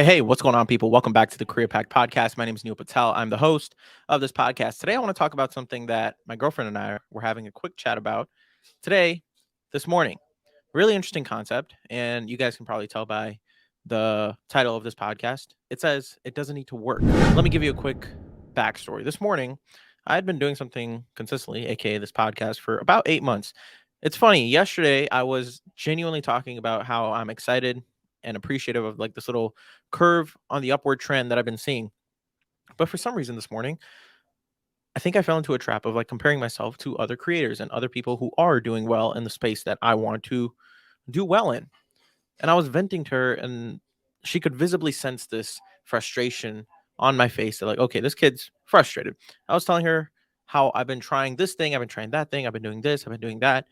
Hey, what's going on, people? Welcome back to the Career Pack Podcast. My name is Neil Patel. I'm the host of this podcast. Today, I want to talk about something that my girlfriend and I were having a quick chat about today, this morning. Really interesting concept. And you guys can probably tell by the title of this podcast. It says it doesn't need to work. Let me give you a quick backstory. This morning, I had been doing something consistently, aka this podcast, for about 8 months. It's funny. Yesterday, I was genuinely talking about how I'm excited and appreciative of like this little curve on the upward trend that I've been seeing. But for some reason this morning, I think I fell into a trap of like comparing myself to other creators and other people who are doing well in the space that I want to do well in. And I was venting to her, and she could visibly sense this frustration on my face that, like, okay, this kid's frustrated. I was telling her how I've been trying this thing, I've been trying that thing, I've been doing this, I've been doing that.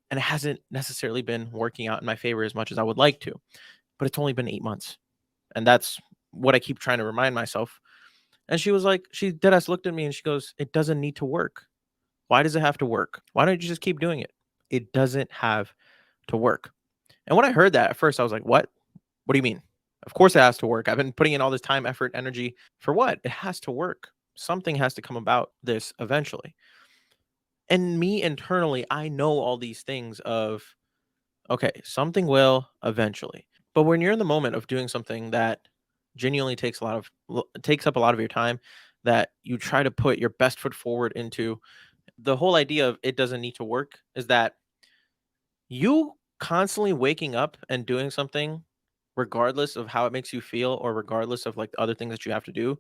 And it hasn't necessarily been working out in my favor as much as I would like to. But it's only been 8 months. And that's what I keep trying to remind myself. And she was like, she dead ass looked at me and she goes, "It doesn't need to work. Why does it have to work? Why don't you just keep doing it? It doesn't have to work." And when I heard that at first, I was like, "What? What do you mean? Of course it has to work. I've been putting in all this time, effort, energy for what? It has to work. Something has to come about this eventually." And me internally, I know all these things of, okay, something will eventually. But when you're in the moment of doing something that genuinely takes up a lot of your time, that you try to put your best foot forward into, the whole idea of it doesn't need to work is that you constantly waking up and doing something regardless of how it makes you feel or regardless of like the other things that you have to do,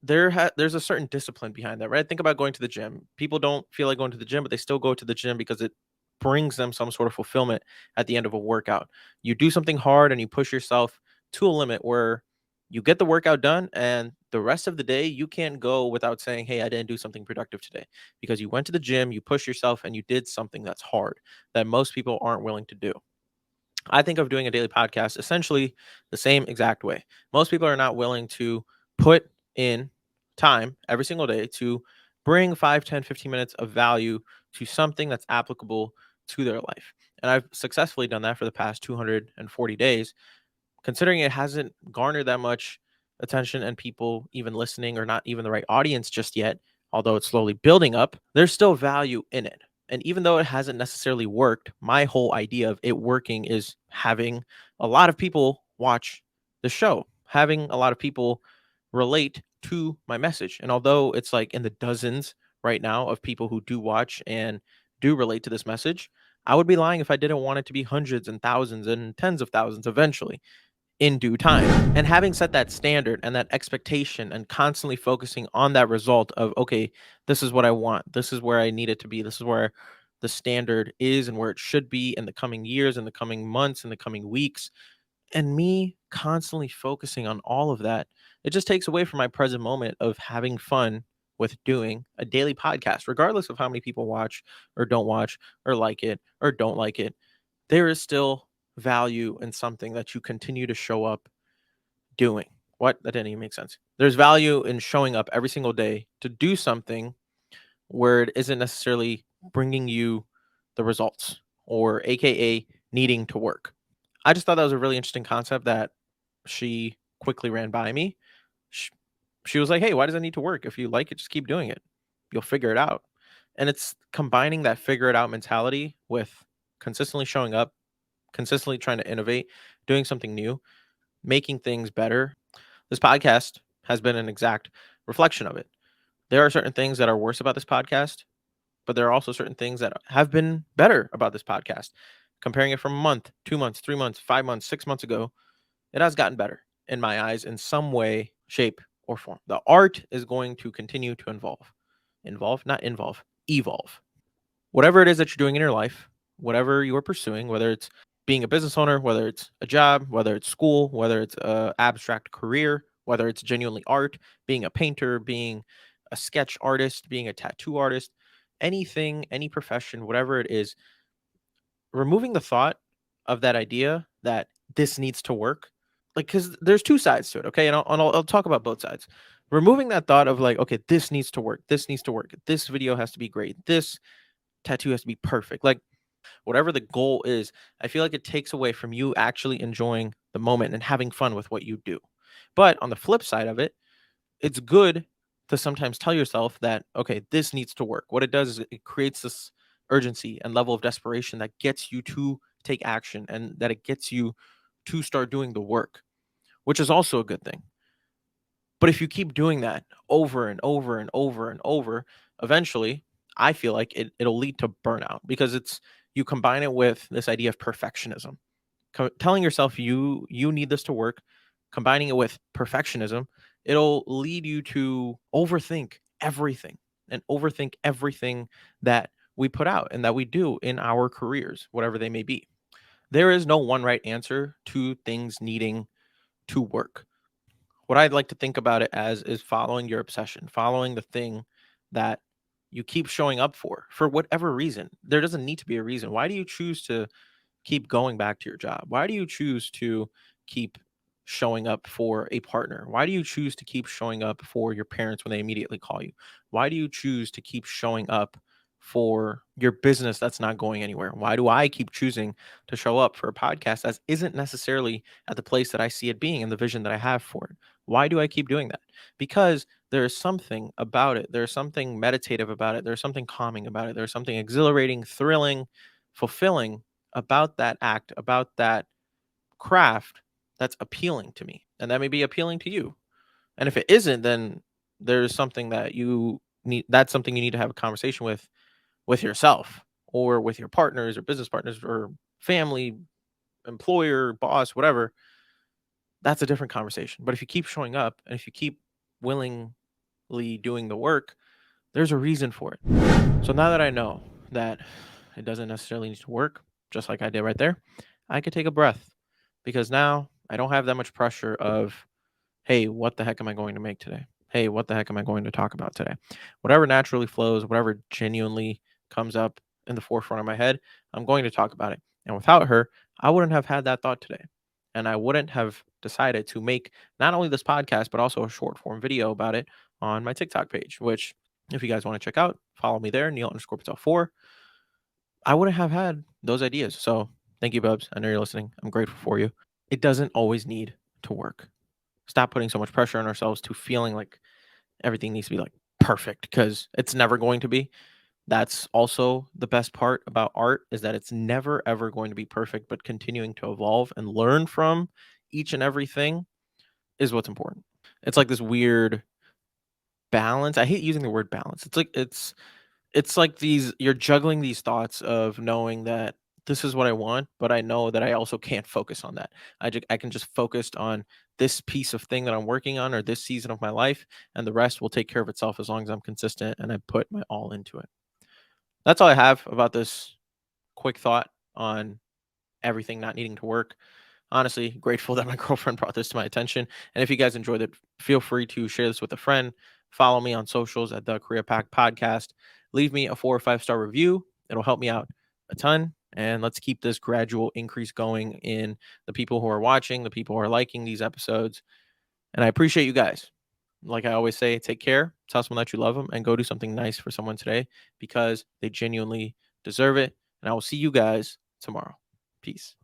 there's a certain discipline behind that, right? Think about going to the gym. People don't feel like going to the gym, but they still go to the gym because it brings them some sort of fulfillment at the end of a workout. You do something hard and you push yourself to a limit where you get the workout done, and the rest of the day you can't go without saying, "Hey, I didn't do something productive today," because you went to the gym, you pushed yourself, and you did something that's hard that most people aren't willing to do. I think of doing a daily podcast essentially the same exact way. Most people are not willing to put in time every single day to bring 5, 10, 15 minutes of value to something that's applicable to their life. And I've successfully done that for the past 240 days, considering it hasn't garnered that much attention and people even listening, or not even the right audience just yet, although it's slowly building up, there's still value in it. And even though it hasn't necessarily worked, my whole idea of it working is having a lot of people watch the show, having a lot of people relate to my message. And although it's like in the dozens right now of people who do watch and do relate to this message, I would be lying if I didn't want it to be hundreds and thousands and tens of thousands eventually in due time. And having set that standard and that expectation and constantly focusing on that result of, okay, this is what I want. This is where I need it to be. This is where the standard is and where it should be in the coming years, in the coming months, in the coming weeks. And me constantly focusing on all of that, it just takes away from my present moment of having fun with doing a daily podcast, regardless of how many people watch or like it or don't like it. There is still value in something that you continue to show up doing. What? That didn't even make sense. There's value in showing up every single day to do something where it isn't necessarily bringing you the results, or AKA needing to work. I just thought that was a really interesting concept that she quickly ran by me. She, she was like, "Hey, why does it need to work? If you like it, just keep doing it. You'll figure it out." And it's combining that figure it out mentality with consistently showing up, consistently trying to innovate, doing something new, making things better. This podcast has been an exact reflection of it. There are certain things that are worse about this podcast, but there are also certain things that have been better about this podcast. Comparing it from a month, 2 months, 3 months, 5 months, 6 months ago, it has gotten better in my eyes in some way, shape, or form. The art is going to continue to evolve. Whatever it is that you're doing in your life, whatever you are pursuing, whether it's being a business owner, whether it's a job, whether it's school, whether it's a abstract career, whether it's genuinely art, being a painter, being a sketch artist, being a tattoo artist, anything, any profession, whatever it is, removing the thought of that idea that this needs to work, like, because there's two sides to it, okay? And I'll talk about both sides. Removing that thought of like, okay, this needs to work, this video has to be great, this tattoo has to be perfect. Like, whatever the goal is, I feel like it takes away from you actually enjoying the moment and having fun with what you do. But on the flip side of it, it's good to sometimes tell yourself that, okay, this needs to work. What it does is it creates this urgency and level of desperation that gets you to take action and that it gets you to start doing the work, which is also a good thing. But if you keep doing that over and over and over and over, eventually I feel like it'll lead to burnout because it's you combine it with this idea of perfectionism. Telling yourself you need this to work, combining it with perfectionism, it'll lead you to overthink everything that we put out and that we do in our careers, whatever they may be. There is no one right answer to things needing to work. What I'd like to think about it as is following your obsession, following the thing that you keep showing up for whatever reason. There doesn't need to be a reason. Why do you choose to keep going back to your job? Why do you choose to keep showing up for a partner? Why do you choose to keep showing up for your parents when they immediately call you? Why do you choose to keep showing up for your business that's not going anywhere? Why do I keep choosing to show up for a podcast that isn't necessarily at the place that I see it being and the vision that I have for it? Why do I keep doing that? Because there is something about it. There's something meditative about it. There's something calming about it. There's something exhilarating, thrilling, fulfilling about that act, about that craft that's appealing to me. And that may be appealing to you. And if it isn't, then there's something that you need that's something you need to have a conversation with yourself or with your partners or business partners or family, employer, boss, whatever. That's a different conversation. But if you keep showing up and if you keep willingly doing the work, there's a reason for it. So now that I know that it doesn't necessarily need to work, just like I did right there, I could take a breath because now I don't have that much pressure of, hey, what the heck am I going to make today? Hey, what the heck am I going to talk about today? Whatever naturally flows, whatever genuinely comes up in the forefront of my head, I'm going to talk about it. And without her, I wouldn't have had that thought today. And I wouldn't have decided to make not only this podcast, but also a short form video about it on my TikTok page, which if you guys want to check out, follow me there, Neil_Patel4. I wouldn't have had those ideas. So thank you, Bubs. I know you're listening. I'm grateful for you. It doesn't always need to work. Stop putting so much pressure on ourselves to feeling like everything needs to be like perfect because it's never going to be. That's also the best part about art is that it's never ever going to be perfect, but continuing to evolve and learn from each and everything is what's important. It's like this weird balance. I hate using the word balance. It's like these you're juggling these thoughts of knowing that this is what I want, but I know that I also can't focus on that. I can just focus on this piece of thing that I'm working on or this season of my life, and the rest will take care of itself as long as I'm consistent and I put my all into it. That's all I have about this quick thought on everything not needing to work. Honestly, grateful that my girlfriend brought this to my attention. And if you guys enjoyed it, feel free to share this with a friend. Follow me on socials at the Career Pack Podcast. Leave me a 4 or 5 star review. It'll help me out a ton. And let's keep this gradual increase going in the people who are watching, the people who are liking these episodes. And I appreciate you guys. Like I always say, take care, tell someone that you love them, and go do something nice for someone today because they genuinely deserve it. And I will see you guys tomorrow. Peace.